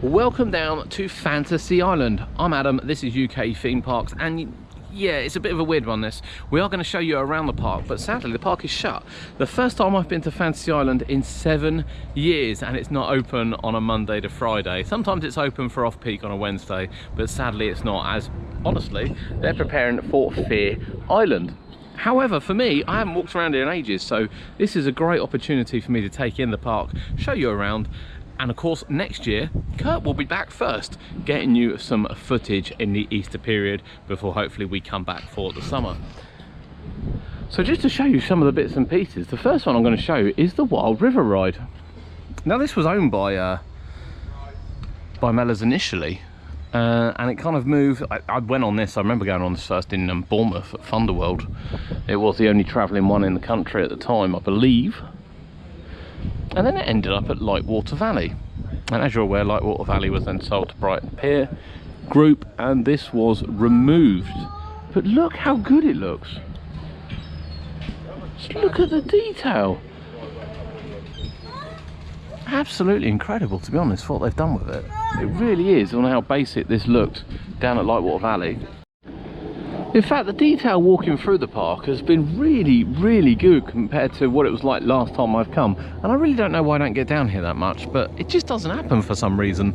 Welcome down to Fantasy Island. I'm Adam, this is UK Theme Parks, and yeah, it's a bit of a weird one this. We are going to show you around the park, but sadly the park is shut. The first time I've been to Fantasy Island in 7 years, and it's not open on a Monday to Friday. Sometimes it's open for off-peak on a Wednesday, but sadly it's not, as honestly, they're preparing for Fear Island. However, for me, I haven't walked around here in ages, so this is a great opportunity for me to take in the park, show you around. And of course, next year, Kurt will be back first, getting you some footage in the Easter period before hopefully we come back for the summer. So just to show you some of the bits and pieces, the first one I'm going to show you is the Wild River Ride. Now this was owned by Mellors initially, and it kind of moved. I went on this, I remember going on this first in Bournemouth at Thunderworld. It was the only travelling one in the country at the time, I believe. And then it ended up at Lightwater Valley, and as you're aware, Lightwater Valley was then sold to Brighton Pier Group, and this was removed. But look how good it looks. Just look at the detail. Absolutely incredible, to be honest, what they've done with it. It really is, on how basic this looked down at Lightwater Valley. In fact, the detail walking through the park has been really good compared to what it was like last time I've come. And I really don't know why I don't get down here that much, but it just doesn't happen for some reason.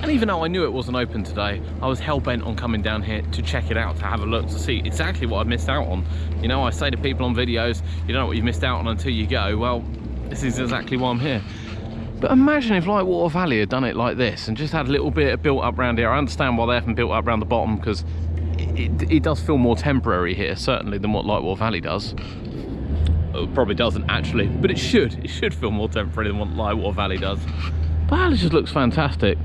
And even though I knew it wasn't open today, I was hell-bent on coming down here to check it out, to have a look, to see exactly what I missed out on. You know, I say to people on videos, you don't know what you've missed out on until you go. Well, this is exactly why I'm here. But imagine if Lightwater Valley had done it like this and just had a little bit built up around here. I understand why they haven't built up around the bottom, because it does feel more temporary here, certainly, than what Lightwater Valley does. It probably doesn't actually, but it should feel more temporary than what Lightwater Valley does. But it just looks fantastic.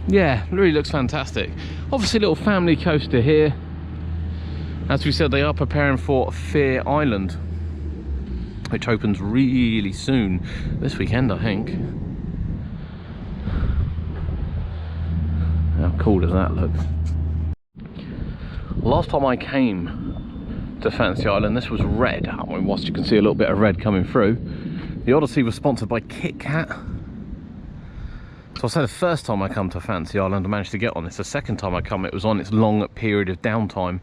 Yeah, it really looks fantastic. Obviously a little family coaster here. As we said, they are preparing for Fear Island, which opens really soon, this weekend I think. How cool does that look? Last time I came to Fantasy Island, this was red. I mean, whilst you can see a little bit of red coming through. The Odyssey was sponsored by Kit Kat. So I say the first time I come to Fantasy Island I managed to get on this. The second time I come, it was on its long period of downtime,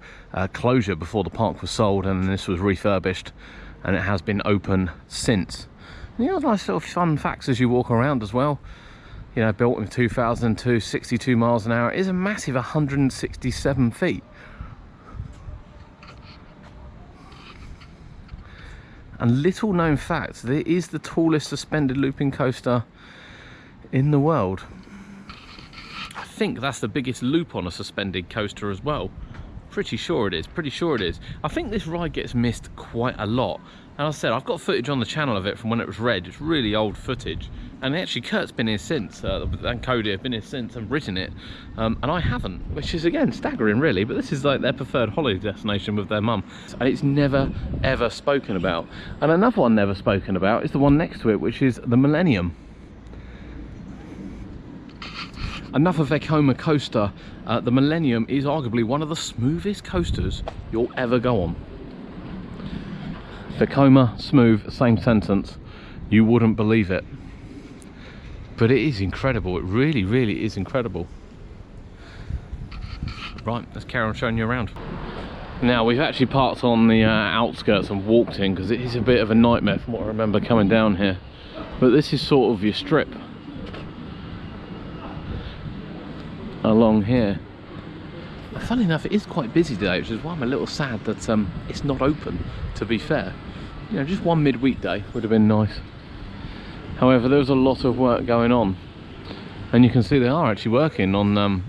closure before the park was sold, and this was refurbished, and it has been open since. And you know, nice little fun facts as you walk around as well. You know, built in 2002, 62 miles an hour. It is a massive 167 feet. And little known fact, there is the tallest suspended looping coaster in the world. I think that's the biggest loop on a suspended coaster as well. Pretty sure it is, I think this ride gets missed quite a lot. And as I said, I've got footage on the channel of it from when it was red. It's really old footage. And actually Kurt's been here since, and Cody have been here since and written it. And I haven't, which is again staggering really, but this is like their preferred holiday destination with their mum. And it's never ever spoken about. And another one never spoken about is the one next to it, which is the Millennium. Another Vekoma coaster. The Millennium is arguably one of the smoothest coasters you'll ever go on. Vekoma, smooth, same sentence. You wouldn't believe it. But it is incredible. It really is incredible. Right, let's carry on showing you around. Now, we've actually parked on the outskirts and walked in, because it is a bit of a nightmare from what I remember coming down here. But this is sort of your strip along here. Funny enough, it is quite busy today, which is why I'm a little sad that it's not open, to be fair. You know, just one midweek day would have been nice. However, there's a lot of work going on, and you can see they are actually working on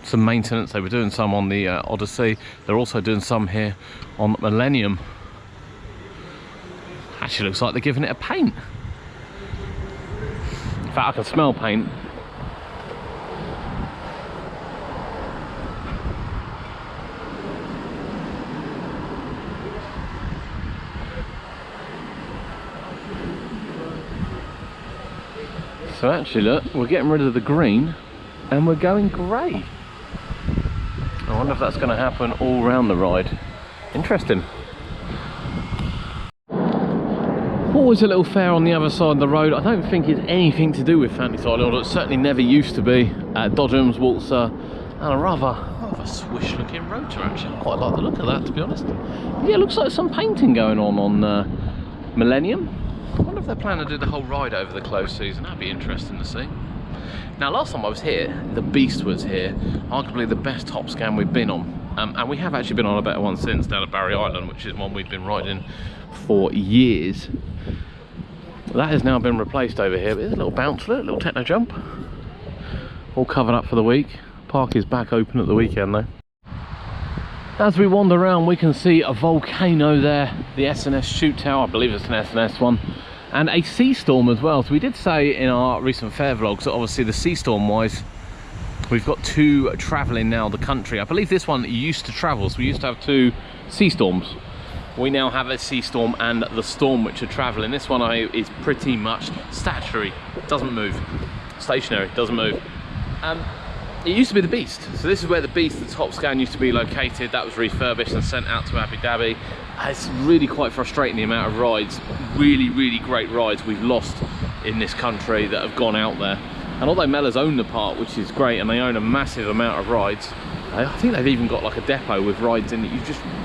some maintenance. They were doing some on the Odyssey. They're also doing some here on Millennium. Actually looks like they're giving it a paint. In fact, I can smell paint. So actually look, we're getting rid of the green and we're going grey. I wonder if that's going to happen all round the ride. Interesting. Always a little fair on the other side of the road. I don't think it's anything to do with Fantasy Island, or it certainly never used to be. Dodgems, Waltzer, and a rather swish looking rotor actually. I quite like the look of that, to be honest. Yeah, it looks like some painting going on Millennium. I wonder if they're planning to do the whole ride over the close season. That'd be interesting to see. Now, last time I was here, the Beast was here, arguably the best top scan we've been on. And we have actually been on a better one since, down at Barry Island, which is one we've been riding for years. That has now been replaced over here. There's a little bouncelet, a little techno jump. All covered up for the week. Park is back open at the weekend though. As we wander around, we can see a volcano there, the S&S shoot tower, I believe it's an S&S one, and a sea storm as well. So we did say in our recent fair vlogs that obviously the sea storm wise, we've got two travelling now the country. I believe this one used to travel, so we used to have two sea storms. We now have a sea storm and the storm which are travelling. This one is pretty much stationary, doesn't move. Stationary, doesn't move. It used to be the Beast. So this is where the Beast, the top scan, used to be located. That was refurbished and sent out to Abu Dhabi. It's really quite frustrating the amount of rides, really great rides we've lost in this country that have gone out there. And although Mellors own the park, which is great, and they own a massive amount of rides, I think they've even got like a depot with rides in that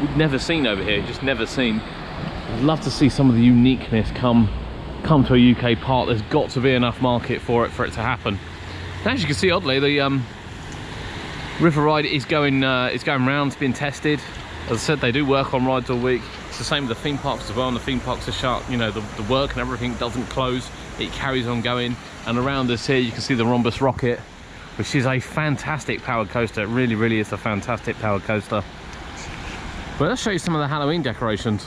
we've never seen over here, just never seen. I'd love to see some of the uniqueness come to a UK park. There's got to be enough market for it to happen. And as you can see, oddly, the river ride is going round, it's being tested. As I said, they do work on rides all week. It's the same with the theme parks as well, and the theme parks are shut. You know, the work and everything doesn't close, it carries on going. And around us here you can see the Rhombus Rocket, which is a fantastic powered coaster. It really is a fantastic powered coaster. But let's show you some of the Halloween decorations.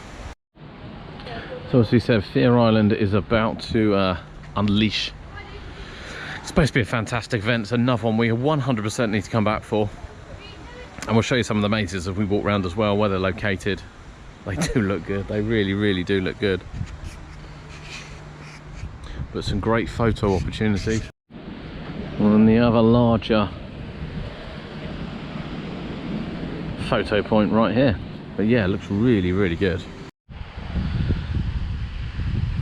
So as we said, Fear Island is about to unleash. It's supposed to be a fantastic event. It's another one we 100% need to come back for. And we'll show you some of the mazes as we walk around as well, where they're located. They do look good. They really do look good. But some great photo opportunities. And the other larger photo point right here. But yeah, it looks really good.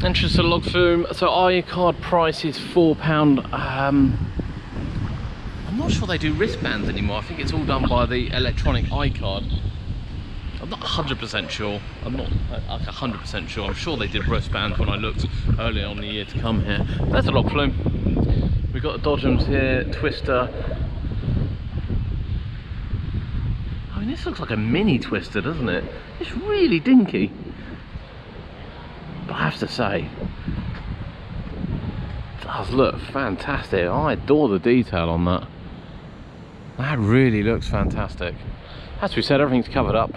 Entrance to the log flume. So iCard price is £4. I'm not sure they do wristbands anymore. I think it's all done by the electronic iCard. I'm not 100% sure. I'm not like 100% sure. I'm sure they did wristbands when I looked earlier on in the year to come here. There's a log flume. We've got the Dodgems here, Twister. I mean, this looks like a mini Twister, doesn't it? It's really dinky. But I have to say, it does look fantastic. I adore the detail on that. That really looks fantastic. As we said, everything's covered up.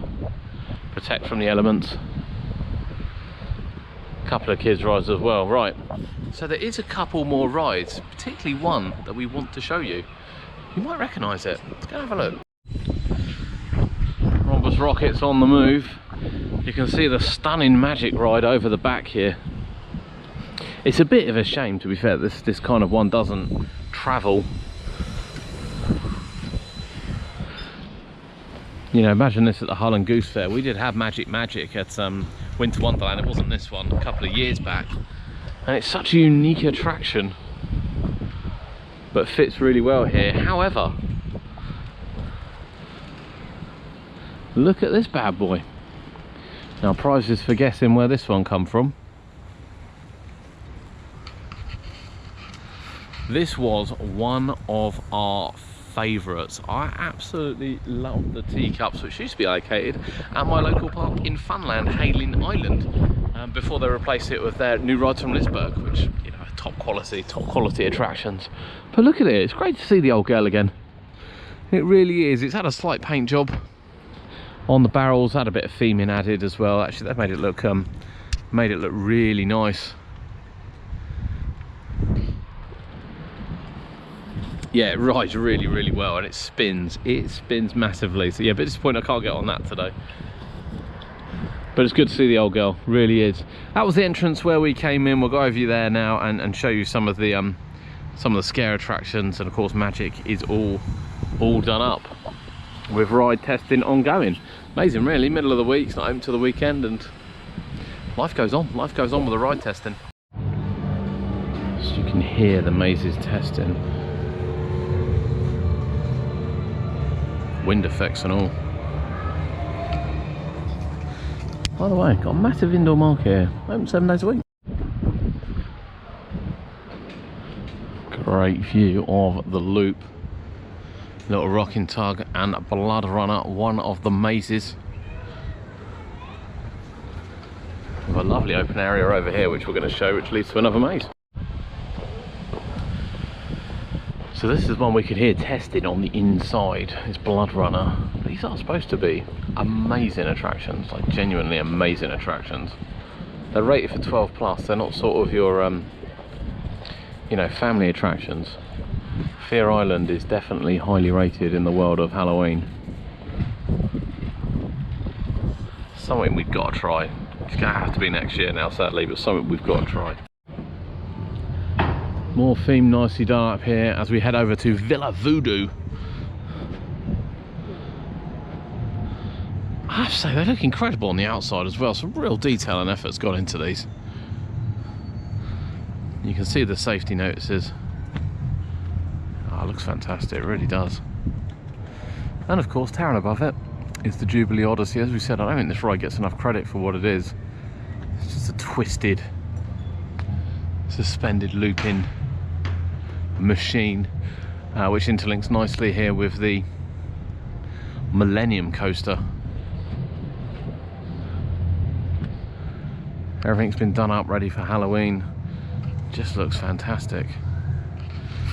Protect from the elements. A couple of kids rides as well. Right, so there is a couple more rides, particularly one that we want to show you. You might recognise it. Let's go have a look. Rhombus Rocket's on the move. You can see the stunning magic ride over the back here. It's a bit of a shame, to be fair, this kind of one doesn't travel. You know, imagine this at the Hull and Goose Fair. We did have Magic at Winter Wonderland. It wasn't this one, a couple of years back. And it's such a unique attraction, but fits really well here. However, look at this bad boy. Now, prizes for guessing where this one come from. This was one of our favourites. I absolutely love the Teacups, which used to be located at my local park in Funland, Hayling Island, before they replaced it with their new rides from Lisburg, which, you know, top quality attractions. But look at it, it's great to see the old girl again. It really is. It's had a slight paint job on the barrels, had a bit of theming added as well. Actually, they've made it look really nice. Yeah, it rides really well, and it spins massively. So yeah, a bit disappointed I can't get on that today, but it's good to see the old girl, really is. That was the entrance where we came in. We'll go over you there now and show you some of the scare attractions, and of course Magic is all done up with ride testing ongoing. Amazing, really. Middle of the week, it's not open till the weekend, and life goes on with the ride testing. So you can hear the mazes testing. Wind effects and all. By the way, got a massive indoor market here, open 7 days a week. Great view of the loop. Little rocking tug and Blood Runner, one of the mazes. With a lovely open area over here which we're going to show, which leads to another maze. So this is one we could hear tested on the inside. It's Blood Runner. These are supposed to be amazing attractions, like genuinely amazing attractions. They're rated for 12 plus. They're not sort of your you know, family attractions. Fear Island is definitely highly rated in the world of Halloween. Something we've got to try. It's going to have to be next year now, sadly, but something we've got to try. More theme nicely done up here as we head over to Villa Voodoo. I have to say, they look incredible on the outside as well. Some real detail and effort's gone into these. You can see the safety notices. Oh, it looks fantastic, it really does. And of course, towering above it is the Jubilee Odyssey. As we said, I don't think this ride gets enough credit for what it is. It's just a twisted, suspended looping machine, which interlinks nicely here with the Millennium coaster. Everything's been done up, ready for Halloween. Just looks fantastic.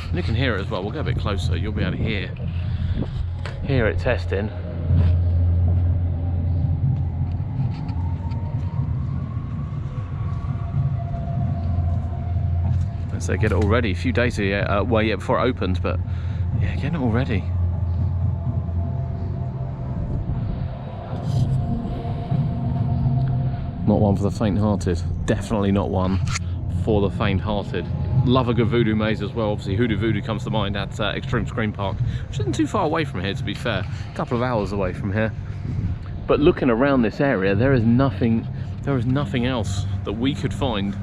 And you can hear it as well. We'll go a bit closer. You'll be able to hear it testing. Let's say get it all ready. A few days well, yeah, before it opens, but yeah, get it all ready. Not one for the faint-hearted. Definitely not one for the faint-hearted. Love a good Voodoo maze as well. Obviously Voodoo comes to mind at Extreme Scream Park, which isn't too far away from here, to be fair. A couple of hours away from here. But looking around this area, there is nothing else that we could find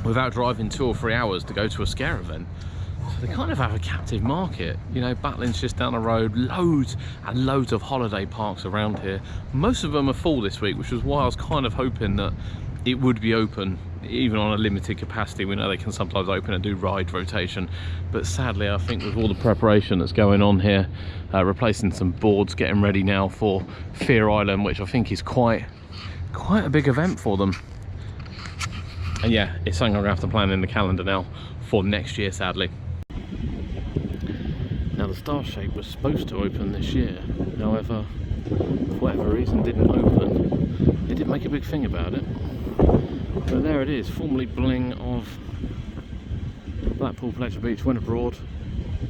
without driving 2 or 3 hours to go to a scare event. So they kind of have a captive market. You know, Battling's just down the road, loads and loads of holiday parks around here. Most of them are full this week, which was why I was kind of hoping that it would be open, even on a limited capacity. We know they can sometimes open and do ride rotation, but sadly I think with all the preparation that's going on here, replacing some boards, getting ready now for Fear Island, which I think is quite a big event for them. And yeah, it's something I'm going to have to plan in the calendar now for next year, sadly. Now the Star Shape was supposed to open this year, however, for whatever reason didn't open. They did make a big thing about it. But there it is, formerly Bling of Blackpool Pleasure Beach went abroad.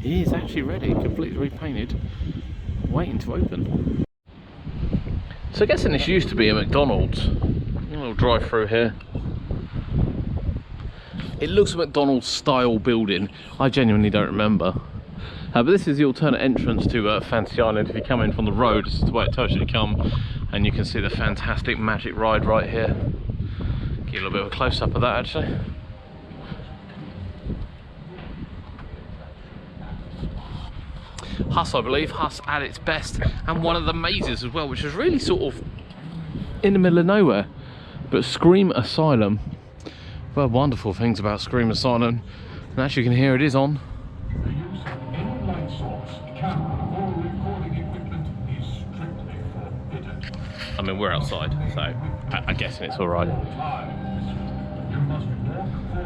It is actually ready, completely repainted, waiting to open. So guessing this used to be a McDonald's. A little drive through here. It looks a McDonald's style building. I genuinely don't remember. But this is the alternate entrance to Fantasy Island. If you come in from the road, this is the way it tells you to come. And you can see the fantastic magic ride right here. Get a little bit of a close-up of that actually. Huss, I believe, Huss at its best, and one of the mazes as well, which is really sort of in the middle of nowhere. But Scream Asylum, well, wonderful things about Scream Asylum, and as you can hear, it is on. I mean, we're outside, so I'm guessing it's all right.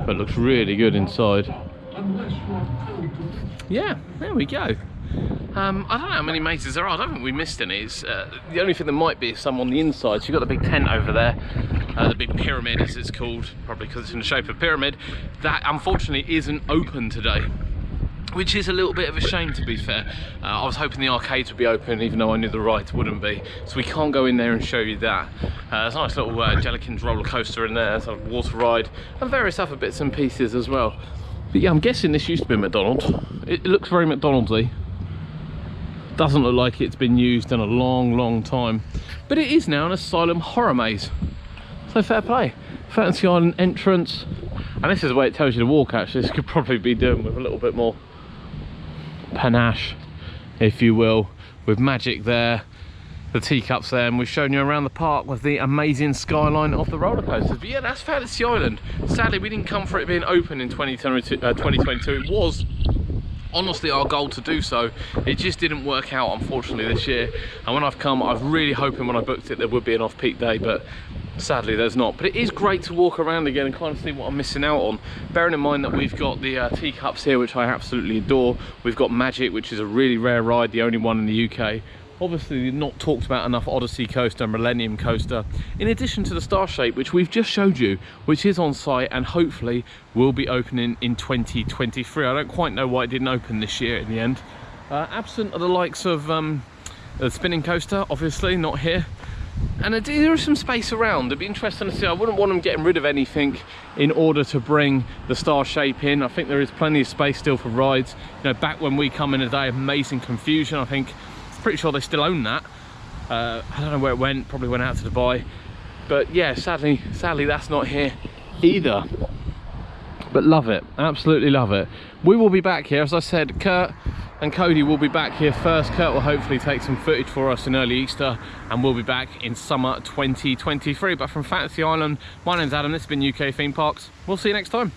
But it looks really good inside. Yeah, there we go. I don't know how many mazes there are. I don't think we missed any. It's, the only thing there might be is some on the inside. So you've got the big tent over there, the big pyramid as it's called, probably because it's in the shape of a pyramid. That unfortunately isn't open today, which is a little bit of a shame, to be fair. I was hoping the arcades would be open, even though I knew the ride wouldn't be. So we can't go in there and show you that. There's a nice little Jellikins roller coaster in there, sort of water ride, and various other bits and pieces as well. But yeah, I'm guessing this used to be McDonald's. It looks very McDonald's-y. Doesn't look like it's been used in a long time. But it is now an asylum horror maze. So So fair play. Fantasy Island entrance. And this is the way it tells you to walk, actually. This could probably be done with a little bit more panache, if you will, with magic there, the teacups there, and we've shown you around the park with the amazing skyline of the roller coasters. But yeah, that's Fantasy Island. Sadly, we didn't come for it being open in 2022. It was honestly our goal to do so. It just didn't work out, unfortunately, this year. And when I've come, I was really hoping when I booked it there would be an off-peak day, but sadly there's not. But it is great to walk around again and kind of see what I'm missing out on, bearing in mind that we've got the teacups here, which I absolutely adore. We've got Magic, which is a really rare ride, the only one in the UK. Obviously not talked about enough Odyssey coaster, Millennium coaster, in addition to the Star Shape, which we've just showed you, which is on site and hopefully will be opening in 2023. I don't quite know why it didn't open this year in the end. Absent of the likes of the spinning coaster, obviously not here. And there is some space around. It'd be interesting to see. I wouldn't want them getting rid of anything in order to bring the Star Shape in. I think there is plenty of space still for rides. You know, back when we come in a day of amazing confusion, I think, pretty sure they still own that. I don't know where it went, probably went out to Dubai. But yeah, sadly that's not here either. But love it, absolutely love it. We will be back here, as I said, Kurt and Cody will be back here first. Kurt will hopefully take some footage for us in early Easter, and we'll be back in summer 2023. But from Fantasy Island, my name's Adam, this has been UK Theme Parks. We'll see you next time.